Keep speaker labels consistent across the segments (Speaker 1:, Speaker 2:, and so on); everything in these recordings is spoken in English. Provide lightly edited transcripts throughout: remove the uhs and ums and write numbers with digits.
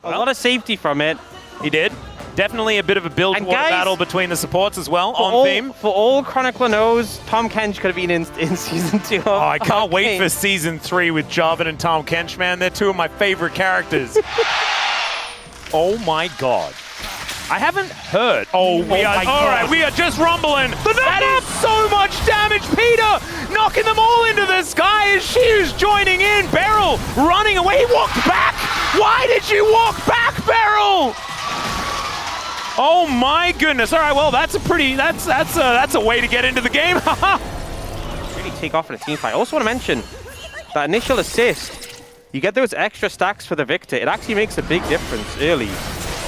Speaker 1: A lot of safety from it.
Speaker 2: He did. Definitely a bit of a build war battle between the supports as well, on theme.
Speaker 1: For all Chronicler knows, Tahm Kench could have been in Season 2.
Speaker 2: Oh, I can't wait for Season 3 with Jarvan and Tahm Kench, man. They're two of my favorite characters. Oh my god. I haven't heard. All right, we are just rumbling. That is so much damage. Peter knocking them all into the sky as she is joining in. Beryl running away. He walked back. Why did you walk back, Beryl? Oh my goodness. All right, well, that's a way to get into the game.
Speaker 1: Really take off in a team fight. I also want to mention that initial assist. You get those extra stacks for the victor. It actually makes a big difference early.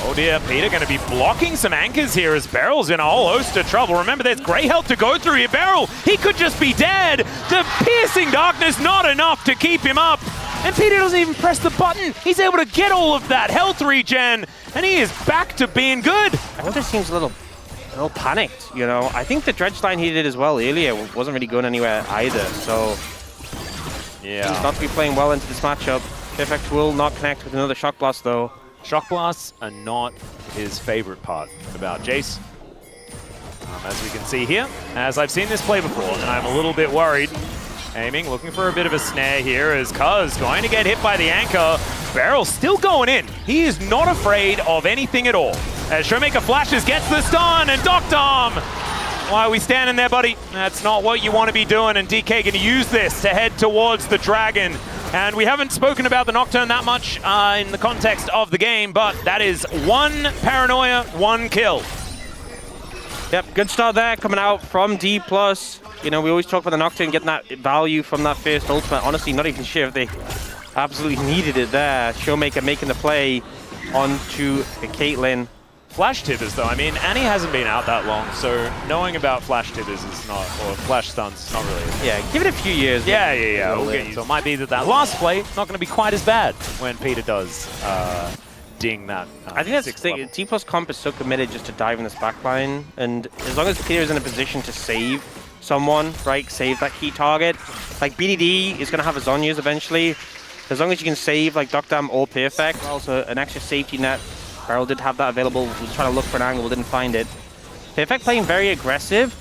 Speaker 2: Oh dear, Peter going to be blocking some anchors here as Beryl's in a whole host of trouble. Remember, there's great health to go through here. Beryl, he could just be dead. The piercing darkness, not enough to keep him up. And Peter doesn't even press the button. He's able to get all of that health regen, and he is back to being good.
Speaker 1: Elder seems a little panicked, you know. I think the dredge line he did as well earlier wasn't really going anywhere either, so
Speaker 2: yeah.
Speaker 1: He's not to be playing well into this matchup. Perfect will not connect with another Shock Blast though.
Speaker 2: Shock Blasts are not his favorite part about Jace. As we can see here, as I've seen this play before, and I'm a little bit worried. Aiming, looking for a bit of a snare here as Cuz going to get hit by the anchor. Beryl still going in. He is not afraid of anything at all. As Showmaker flashes, gets the stun, and Dom. Why are we standing there, buddy? That's not what you want to be doing, and DK going to use this to head towards the Dragon. And we haven't spoken about the Nocturne that much in the context of the game, but that is one Paranoia, one kill.
Speaker 1: Yep, good start there coming out from Dplus. You know, we always talk about the Nocturne getting that value from that first ultimate. Honestly, not even sure if they absolutely needed it there. Showmaker making the play onto Caitlyn.
Speaker 2: Flash tippers, though. I mean, Annie hasn't been out that long, so knowing about flash tippers is not, or flash stuns is not really.
Speaker 1: Yeah, give it a few years.
Speaker 2: Yeah. We'll get you. So it might be that last play not going to be quite as bad when Peter does ding that.
Speaker 1: I think that's the thing. Dplus comp is so committed just to dive in this backline, and as long as Peter is in a position to save someone, right, save that key target, like BDD is going to have his Zhonya's eventually. As long as you can save like Docdam or Perfect, also an extra safety net. Beryl did have that available, was trying to look for an angle, didn't find it. Perfect playing very aggressive.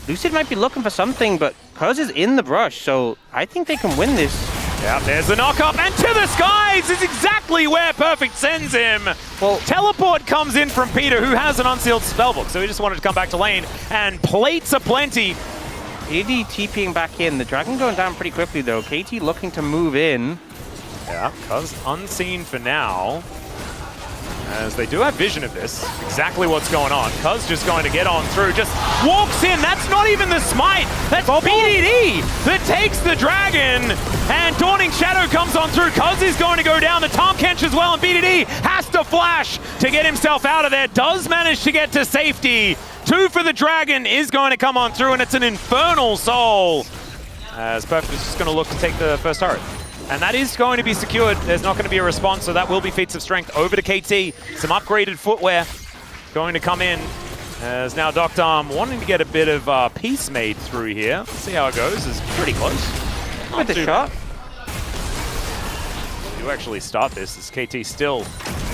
Speaker 1: Lucid might be looking for something, but Cuz is in the brush, so I think they can win this.
Speaker 2: Yeah, there's the knock-up, and to the skies is exactly where Perfect sends him. Well, teleport comes in from Peter, who has an unsealed spellbook, so he just wanted to come back to lane, and plates aplenty.
Speaker 1: AD TPing back in, the Dragon going down pretty quickly though. KT looking to move in.
Speaker 2: Yeah, Cuz unseen for now. As they do have vision of this, exactly what's going on. Cuz just going to get on through, just walks in. That's not even the smite. That's BDD that takes the Dragon. And Dawning Shadow comes on through. Cuz is going to go down. The Tahm Kench as well. And BDD has to flash to get himself out of there. Does manage to get to safety. 2 for the Dragon is going to come on through. And it's an Infernal Soul. As Perfect is just going to look to take the first turret. And that is going to be secured. There's not going to be a response, so that will be feats of strength over to KT. Some upgraded footwear going to come in. As now Docdam wanting to get a bit of peace made through here. Let's see how it goes. It's pretty close.
Speaker 1: With the shot.
Speaker 2: You actually start this as KT still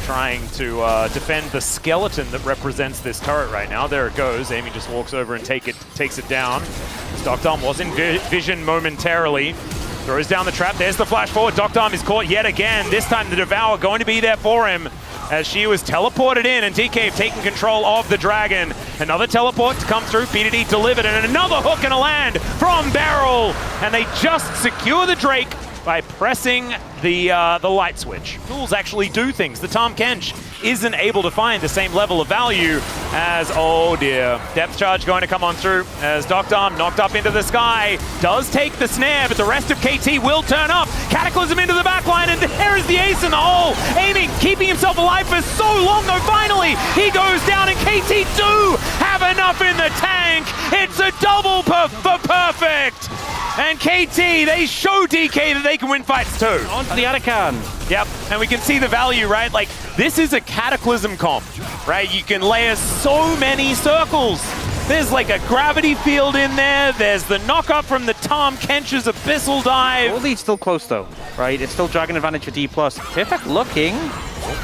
Speaker 2: trying to defend the skeleton that represents this turret right now. There it goes. Amy just walks over and takes it down. As Docdam was in vision momentarily. Throws down the trap. There's the flash forward. Docdam is caught yet again. This time the Devour going to be there for him as she was teleported in, and DK have taken control of the Dragon. Another teleport to come through. BDD delivered, and another hook and a land from Beryl. And they just secure the Drake by pressing the light switch. Tools actually do things. The Tahm Kench isn't able to find the same level of value as, oh dear, depth charge going to come on through as Docdam knocked up into the sky. Does take the snare, but the rest of KT will turn up. Cataclysm into the backline, and there is the ace in the hole. Aiming, keeping himself alive for so long though. Finally, he goes down, and KT do have enough in the tank. It's a double for Perfect. And KT, they show DK that they can win fights too.
Speaker 1: Onto the Anakan.
Speaker 2: Yep, and we can see the value, right? Like, this is a Cataclysm comp, right? You can layer so many circles There's like a gravity field in there. There's the knock-up from the Tom Kench's Abyssal Dive.
Speaker 1: Goal lead's still close though, right? It's still dragging advantage for Dplus. Perfect looking.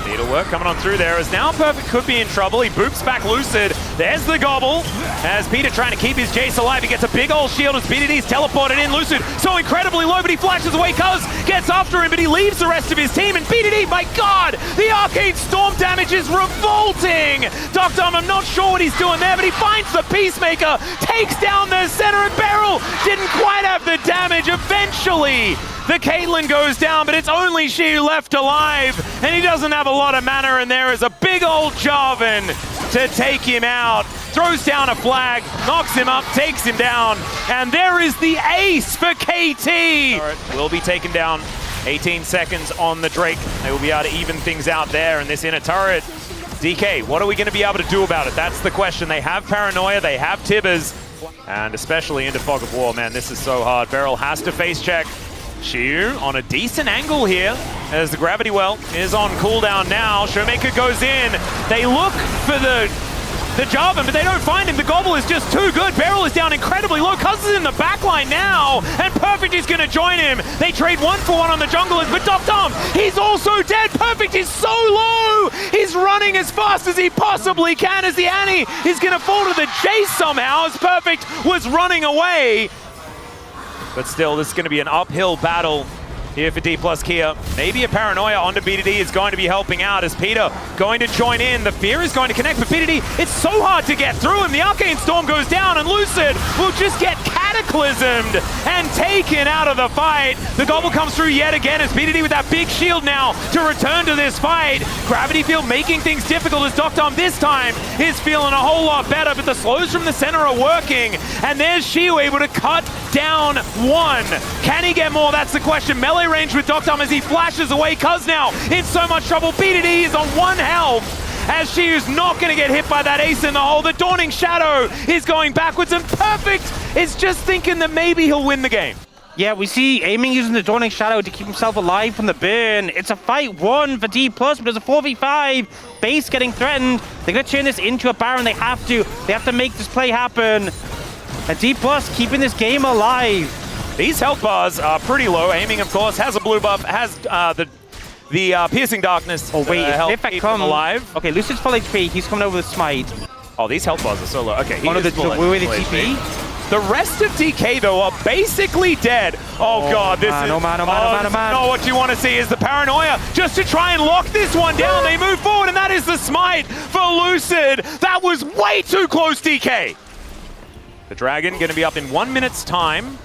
Speaker 2: Needlework coming on through there as now Perfect could be in trouble. He boops back Lucid. There's the gobble. As Peter trying to keep his Jace alive. He gets a big old shield as BDD's teleported in. Lucid so incredibly low, but he flashes away. Cuz gets after him, but he leaves the rest of his team. And BDD, my God, the Arcane Storm damage is revolting. Doctom, I'm not sure what he's doing there, but he finds the Peacemaker, takes down the center, and Beryl didn't quite have the damage. Eventually, the Caitlyn goes down, but it's only she left alive, and he doesn't have a lot of mana, and there is a big old Jarvan to take him out. Throws down a flag, knocks him up, takes him down, and there is the ace for KT. Will be taken down. 18 seconds on the Drake. They will be able to even things out there in this inner turret. DK, what are we going to be able to do about it? That's the question. They have Paranoia, they have Tibbers, and especially into Fog of War. Man, this is so hard. Beryl has to face check. Xiu on a decent angle here as the Gravity Well is on cooldown now. Showmaker goes in. They look for the Jarvan, but they don't find him. The Gobble is just too good. Beryl is down incredibly low. Cuz is in the backline now, and Perfect is going to join him. They trade 1-for-1 on the junglers, but Doctom, he's also dead. Perfect is so low. He's running as fast as he possibly can as the Annie is going to fall to the Jace somehow as Perfect was running away. But still, this is going to be an uphill battle here for Dplus KIA. Maybe a Paranoia onto BDD is going to be helping out as Peter going to join in. The Fear is going to connect, but BDD, it's so hard to get through him. The Arcane Storm goes down, and Lucid will just get cataclysmed and taken out of the fight. The Gobble comes through yet again as BDD with that big shield now to return to this fight. Gravity Field making things difficult as Doctom this time is feeling a whole lot better, but the slows from the center are working, and there's Xiu able to cut down one. Can he get more? That's the question. Melee range with Doctom as he flashes away. Cuz now in so much trouble. BDD is on 1 health as she is not going to get hit by that ace in the hole. The Dawning Shadow is going backwards, and Perfect is just thinking that maybe he'll win the game.
Speaker 1: Yeah, we see Aiming using the Dawning Shadow to keep himself alive from the burn. It's a fight 1 for Dplus, but it's a 4v5. Base getting threatened. They're going to turn this into a Baron. They have to make this play happen. And Dplus keeping this game alive.
Speaker 2: These health bars are pretty low. Aiming, of course, has a blue buff, has the Piercing Darkness.
Speaker 1: Oh wait, if I come
Speaker 2: alive.
Speaker 1: Okay, Lucid's full HP. He's coming over with Smite.
Speaker 2: Oh, these health bars are so low. Okay,
Speaker 1: One of the TP.
Speaker 2: The rest of DK, though, are basically dead. Oh God, this is not what you want to see. Is the Paranoia just to try and lock this one down. They move forward, and that is the Smite for Lucid. That was way too close, DK. The Dragon going to be up in 1 minute's time.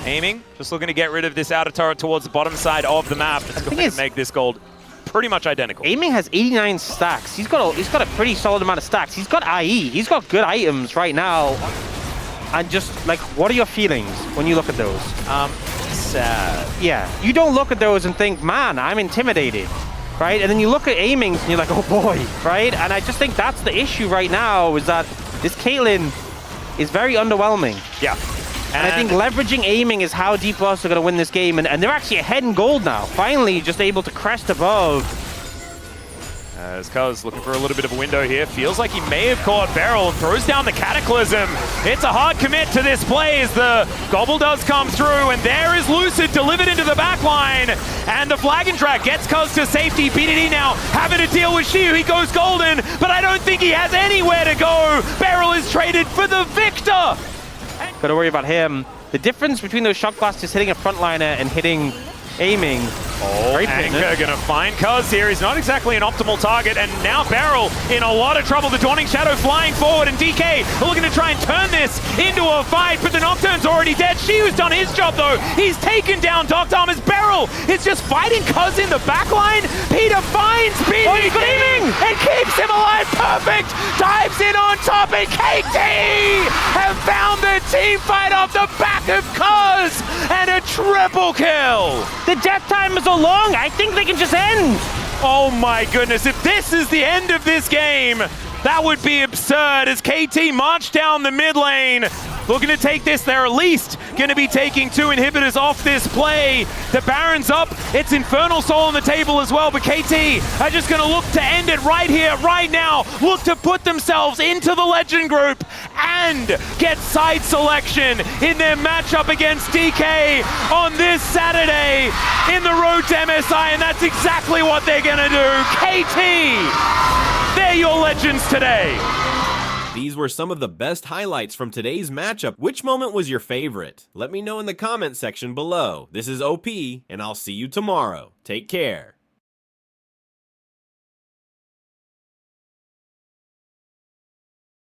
Speaker 2: Aiming, just looking to get rid of this outer turret towards the bottom side of the map. It's going to make this gold pretty much identical.
Speaker 1: Aiming has 89 stacks. He's got a pretty solid amount of stacks. He's got IE. He's got good items right now. And just, like, what are your feelings when you look at those?
Speaker 2: Sad.
Speaker 1: Yeah, you don't look at those and think, man, I'm intimidated, right? And then you look at Aimings and you're like, oh boy, right? And I just think that's the issue right now, is that this Caitlyn is very underwhelming.
Speaker 2: Yeah.
Speaker 1: And I think leveraging Aiming is how Dplus are going to win this game, and they're actually ahead in gold now. Finally, just able to crest above.
Speaker 2: As Cuz looking for a little bit of a window here. Feels like he may have caught Beryl and throws down the Cataclysm. It's a hard commit to this play as the Gobble does come through, and there is Lucid delivered into the back line. And the Flag and Drag gets Cuz to safety. BDD now having to deal with Xiu. He goes golden, but I don't think he has anywhere to go. Beryl is traded for the victor.
Speaker 1: Gotta worry about him. The difference between those shot blasters hitting a frontliner and hitting Aiming.
Speaker 2: Oh, Anchor gonna find Cuz here. He's not exactly an optimal target, and now Beryl in a lot of trouble. The Dawning Shadow flying forward, and DK looking to try and turn this into a fight, but the Nocturne's already dead. Xiu's done his job though. He's taken down Doctom as Beryl is just fighting Cuz in the backline. Peter finds BDD and keeps him alive. Perfect dives in on top, and KT have found the team fight off the back of Cuz and a triple kill.
Speaker 1: The death time is so long, I think they can just end.
Speaker 2: Oh my goodness, if this is the end of this game, That would be absurd as KT march down the mid lane. Looking to take this. They're at least going to be taking 2 inhibitors off this play. The Baron's up. It's Infernal Soul on the table as well, but KT are just going to look to end it right here, right now. Look to put themselves into the Legend group and get side selection in their matchup against DK on this Saturday in the road to MSI, and that's exactly what they're going to do. KT, they're your legends today.
Speaker 3: These were some of the best highlights from today's matchup. Which moment was your favorite? Let me know in the comment section below. This is OP, and I'll see you tomorrow. Take care.